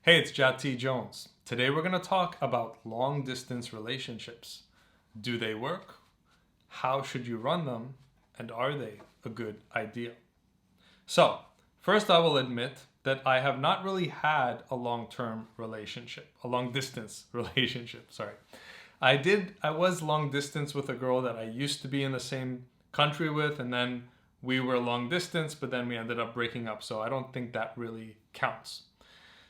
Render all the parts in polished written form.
Hey, it's Jat Jones. Today we're going to talk about long distance relationships. Do they work? How should you run them? And are they a good idea? So, first I will admit that I have not really had a long-term relationship, a long distance relationship, sorry. I was long distance with a girl that I used to be in the same country with, and then we were long distance, but then we ended up breaking up. So I don't think that really counts.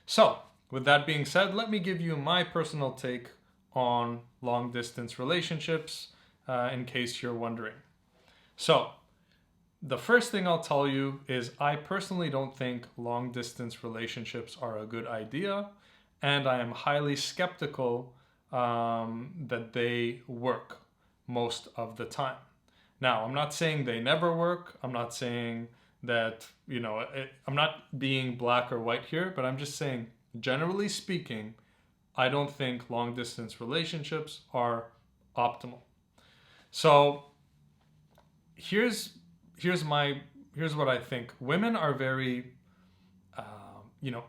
So, with that being said, let me give you my personal take on long distance relationships in case you're wondering. So, the first thing I'll tell you is I personally don't think long distance relationships are a good idea, and I am highly skeptical that they work most of the time. Now, I'm not saying they never work. I'm not saying that, I'm not being black or white here, but I'm just saying, generally speaking, I don't think long distance relationships are optimal. So here's here's my here's what I think. Women are very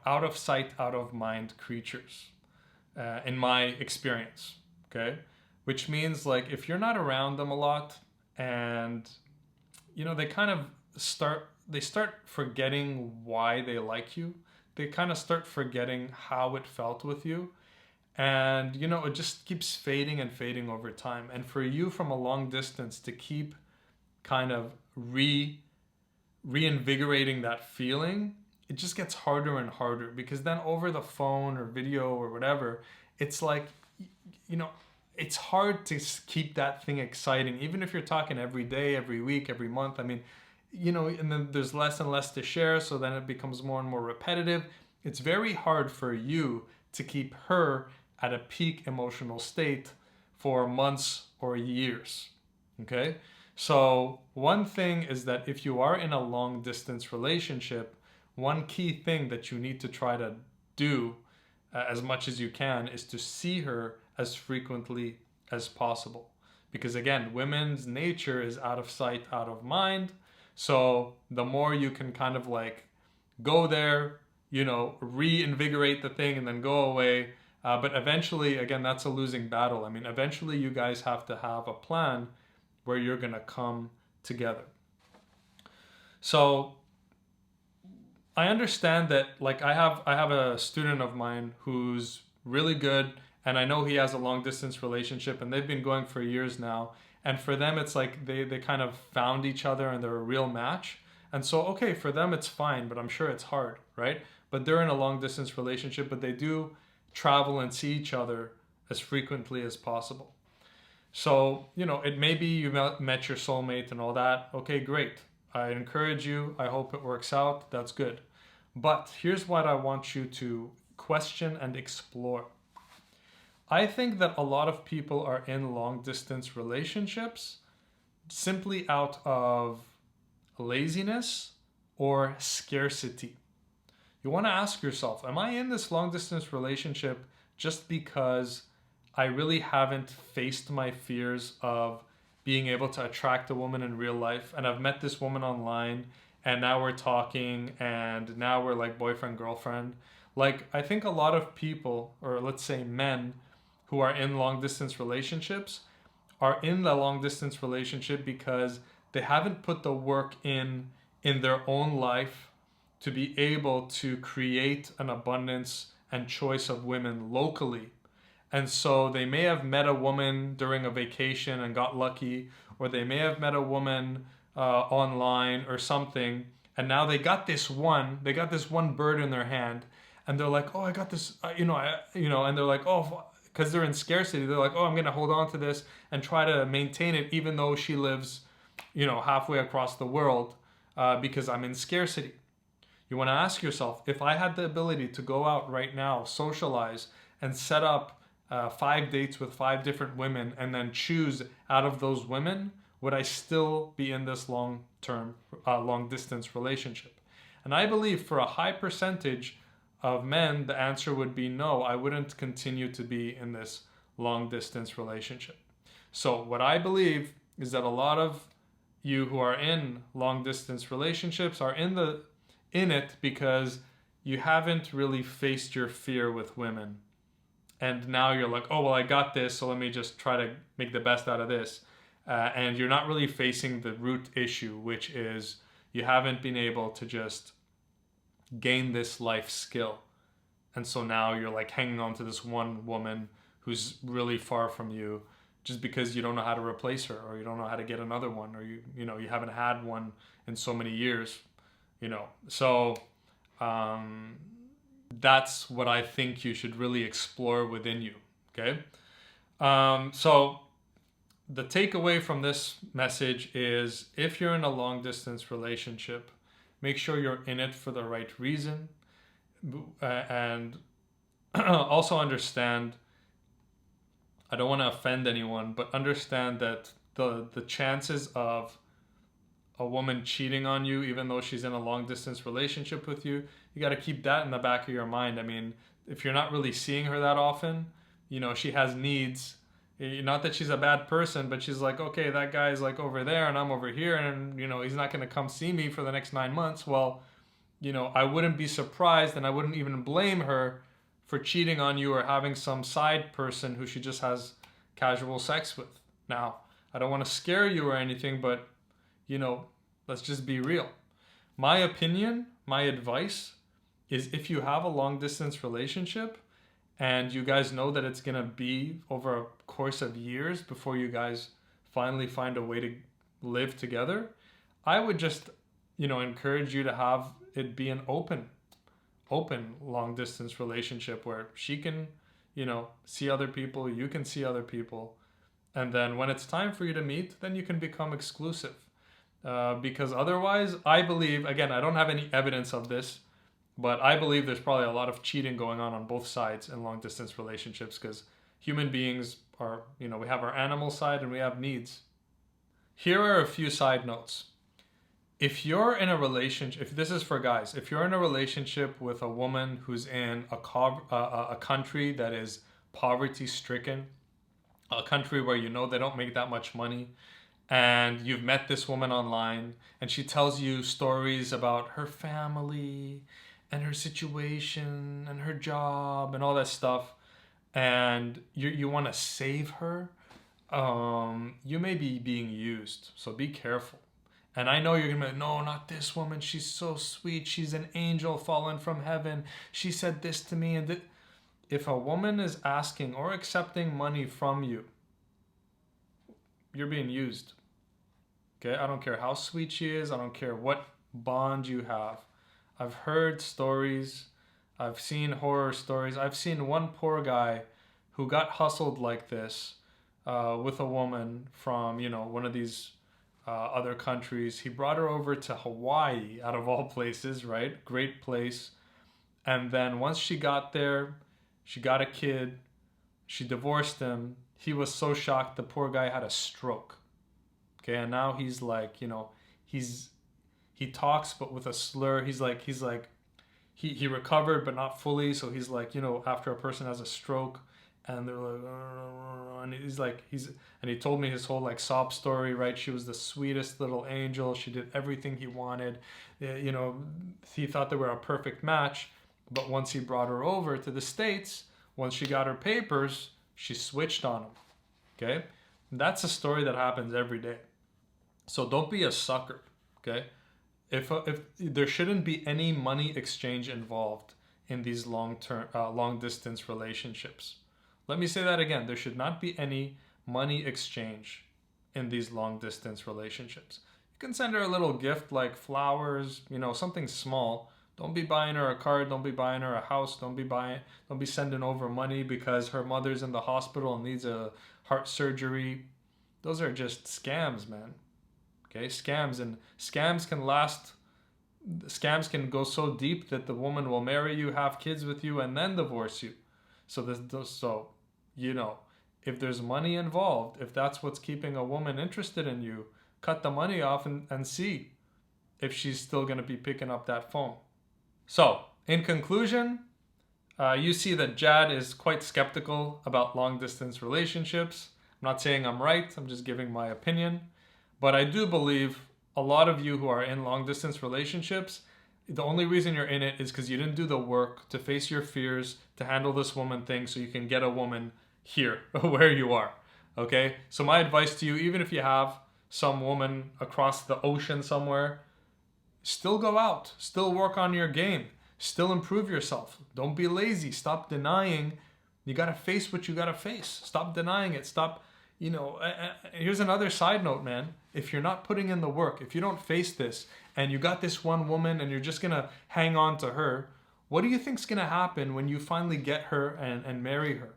out of sight, out of mind creatures, in my experience. Okay, which means like if you're not around them a lot, and they kind of start forgetting why they like you. They kind of start forgetting how it felt with you, and it just keeps fading and fading over time. And for you from a long distance to keep kind of reinvigorating that feeling, it just gets harder and harder, because then over the phone or video or whatever, it's like, you know it's hard to keep that thing exciting, even if you're talking every day, every week, every month. I mean, and then there's less and less to share, so then it becomes more and more repetitive. It's very hard for you to keep her at a peak emotional state for months or years. Okay? So, one thing is that if you are in a long distance relationship, one key thing that you need to try to do as much as you can is to see her as frequently as possible. Because again, women's nature is out of sight, out of mind. So the more you can kind of like go there, reinvigorate the thing and then go away. But eventually, again, that's a losing battle. I mean, eventually you guys have to have a plan where you're going to come together. So I understand that, like, I have a student of mine who's really good, and I know he has a long distance relationship, and they've been going for years now. And for them, it's like they kind of found each other and they're a real match. And so, okay, for them it's fine, but I'm sure it's hard, right? But they're in a long distance relationship, but they do travel and see each other as frequently as possible. So, it may be you met your soulmate and all that. Okay, great. I encourage you. I hope it works out. That's good. But here's what I want you to question and explore. I think that a lot of people are in long distance relationships simply out of laziness or scarcity. You want to ask yourself, am I in this long distance relationship just because I really haven't faced my fears of being able to attract a woman in real life, and I've met this woman online, and now we're talking, and now we're like boyfriend, girlfriend? Like, I think a lot of people, or let's say men, who are in long distance relationships are in the long distance relationship because they haven't put the work in their own life to be able to create an abundance and choice of women locally. And so they may have met a woman during a vacation and got lucky, or they may have met a woman online or something, and now they got this one bird in their hand, and they're like, oh, I got this, and they're like, oh, because they're in scarcity, they're like, oh, I'm going to hold on to this and try to maintain it, even though she lives, halfway across the world, because I'm in scarcity. You want to ask yourself, if I had the ability to go out right now, socialize, and set up 5 dates with 5 different women, and then choose out of those women, would I still be in this long distance relationship? And I believe for a high percentage of men, the answer would be no, I wouldn't continue to be in this long distance relationship. So what I believe is that a lot of you who are in long distance relationships are in it because you haven't really faced your fear with women. And now you're like, oh, well, I got this, so let me just try to make the best out of this. And you're not really facing the root issue, which is you haven't been able to just gain this life skill. And so now you're like hanging on to this one woman who's really far from you just because you don't know how to replace her, or you don't know how to get another one, or you haven't had one in so many years, So that's what I think you should really explore within you. Okay. So the takeaway from this message is, if you're in a long distance relationship, make sure you're in it for the right reason. And also understand, I don't want to offend anyone, but understand that the chances of a woman cheating on you, even though she's in a long distance relationship with you, you got to keep that in the back of your mind. I mean, if you're not really seeing her that often, she has needs. Not that she's a bad person, but she's like, okay, that guy's like over there and I'm over here, and he's not going to come see me for the next 9 months. Well, I wouldn't be surprised, and I wouldn't even blame her for cheating on you or having some side person who she just has casual sex with. Now, I don't want to scare you or anything, but let's just be real. My opinion, my advice is, if you have a long distance relationship and you guys know that it's going to be over a course of years before you guys finally find a way to live together, I would just, encourage you to have it be an open long distance relationship where she can, see other people, you can see other people. And then when it's time for you to meet, then you can become exclusive. Because otherwise, I believe, again, I don't have any evidence of this, but I believe there's probably a lot of cheating going on both sides in long distance relationships, because human beings are, we have our animal side and we have needs. Here are a few side notes. If you're in a relationship, if this is for guys, if you're in a relationship with a woman who's in a country that is poverty stricken, a country where they don't make that much money, and you've met this woman online and she tells you stories about her family and her situation and her job and all that stuff, and you want to save her, you may be being used. So be careful. And I know you're going to be like, no, not this woman. She's so sweet. She's an angel fallen from heaven. She said this to me. And if a woman is asking or accepting money from you, you're being used. Okay? I don't care how sweet she is. I don't care what bond you have. I've heard stories. I've seen horror stories. I've seen one poor guy who got hustled like this with a woman from, one of these other countries. He brought her over to Hawaii, out of all places, right? Great place. And then once she got there, she got a kid. She divorced him. He was so shocked, the poor guy had a stroke. Okay, and now he's like, he talks but with a slur. He recovered but not fully. So he's like, after a person has a stroke, and they're like, and he told me his whole sob story, right? She was the sweetest little angel. She did everything he wanted. He thought they were a perfect match. But once he brought her over to the States, once she got her papers, she switched on him. Okay? And that's a story that happens every day. So don't be a sucker. Okay? If there shouldn't be any money exchange involved in these long distance relationships. Let me say that again. There should not be any money exchange in these long distance relationships. You can send her a little gift like flowers, something small. Don't be buying her a car. Don't be buying her a house. Don't be sending over money because her mother's in the hospital and needs a heart surgery. Those are just scams, man. Okay, scams, and scams can last. Scams can go so deep that the woman will marry you, have kids with you, and then divorce you. So if there's money involved, if that's what's keeping a woman interested in you, cut the money off and see if she's still going to be picking up that phone. So, in conclusion, you see that Jad is quite skeptical about long-distance relationships. I'm not saying I'm right, I'm just giving my opinion. But I do believe a lot of you who are in long-distance relationships, The only reason you're in it is because you didn't do the work to face your fears, to handle this woman thing so you can get a woman here where you are. Okay? So my advice to you, even if you have some woman across the ocean somewhere, still go out, still work on your game, still improve yourself. Don't be lazy. Stop denying. You got to face what you got to face. Stop denying it. Stop, here's another side note, man. If you're not putting in the work, if you don't face this and you got this one woman and you're just going to hang on to her, what do you think's going to happen when you finally get her and marry her?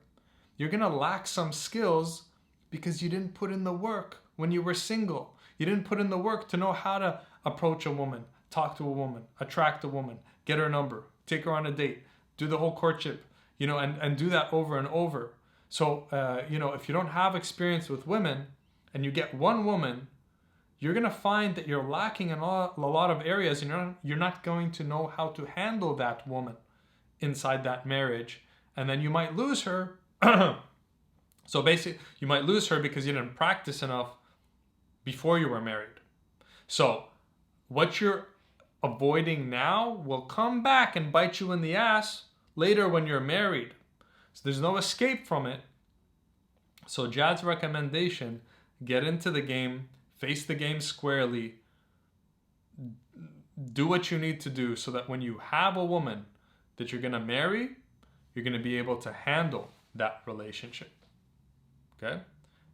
You're going to lack some skills because you didn't put in the work when you were single. You didn't put in the work to know how to approach a woman, talk to a woman, attract a woman, get her number, take her on a date, do the whole courtship, and do that over and over. So, if you don't have experience with women and you get one woman, you're going to find that you're lacking in a lot of areas, and you're not going to know how to handle that woman inside that marriage. And then you might lose her. So basically, you might lose her because you didn't practice enough before you were married. So what you're avoiding now will come back and bite you in the ass later when you're married. So there's no escape from it. So Jad's recommendation, get into the game, face the game squarely, do what you need to do so that when you have a woman that you're going to marry, you're going to be able to handle that relationship. Okay?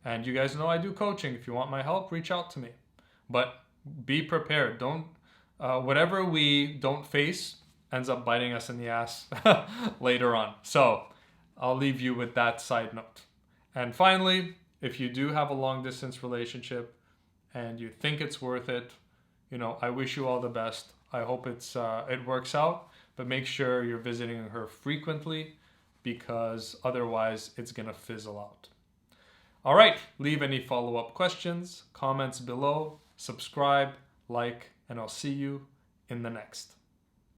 And you guys know I do coaching. If you want my help, reach out to me. But be prepared. Don't whatever we don't face ends up biting us in the ass later on. So I'll leave you with that side note. And finally, if you do have a long distance relationship and you think it's worth it, I wish you all the best. I hope it works out, but make sure you're visiting her frequently because otherwise it's going to fizzle out. All right, leave any follow-up questions, comments below, subscribe, like, and I'll see you in the next.